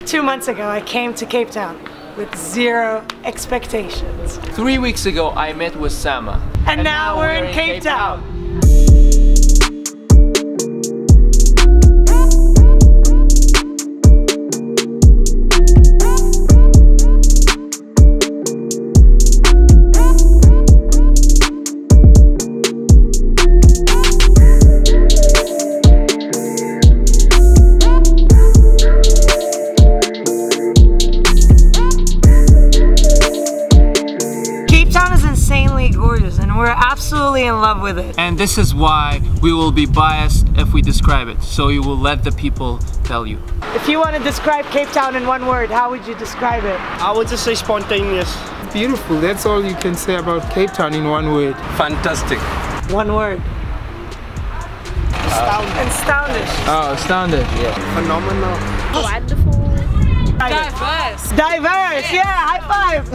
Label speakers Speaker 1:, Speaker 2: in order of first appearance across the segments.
Speaker 1: 2 months ago, I came to Cape Town with zero expectations.
Speaker 2: 3 weeks ago, I met with Sama.
Speaker 1: And now we're in Cape Town. Cape Town is insanely gorgeous and we're absolutely in love with it.
Speaker 2: And this is why we will be biased if we describe it, so you will let the people tell you.
Speaker 1: If you want to describe Cape Town in one word, how would you describe it?
Speaker 3: I would just say spontaneous.
Speaker 4: Beautiful, that's all you can say about Cape Town in one word.
Speaker 3: Fantastic.
Speaker 1: One word. Astounding.
Speaker 4: Oh, astounded.
Speaker 3: Yeah. Phenomenal.
Speaker 5: Wonderful.
Speaker 1: Diverse. Diverse, yeah, high five.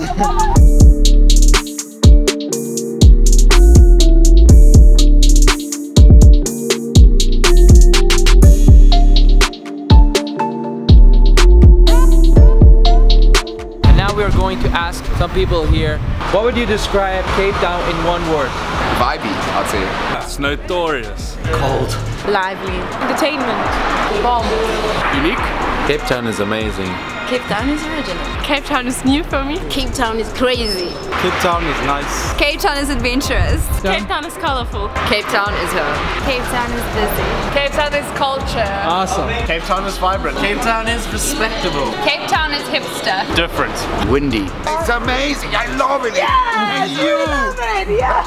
Speaker 2: And now we are going to ask some people here, what would you describe Cape Town in one word?
Speaker 6: Vibey, I'd say.
Speaker 7: It's notorious.
Speaker 6: Cold.
Speaker 5: Lively. Entertainment. Bomb.
Speaker 7: Unique.
Speaker 6: Cape Town is amazing.
Speaker 5: Cape Town is original. Cape Town is new for me. Cape Town is crazy.
Speaker 7: Cape Town is nice.
Speaker 5: Cape Town is adventurous. Cape Town is colorful. Cape Town is her. Cape Town is busy. Cape Town is culture.
Speaker 2: Awesome.
Speaker 7: Cape Town is vibrant.
Speaker 6: Cape Town is respectable.
Speaker 5: Cape Town is hipster.
Speaker 7: Different.
Speaker 6: Windy. It's amazing. I love it.
Speaker 1: Yes,
Speaker 6: And you.
Speaker 1: we love it, yeah.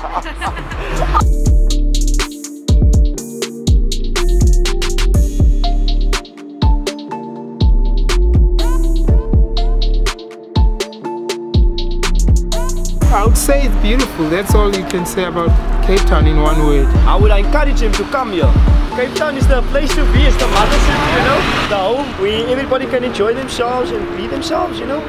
Speaker 4: I would say it's beautiful, that's all you can say about Cape Town in one word.
Speaker 3: I would encourage him to come here. Cape Town is the place to be, it's the mother city, you know? The home where everybody can enjoy themselves and be themselves, you know?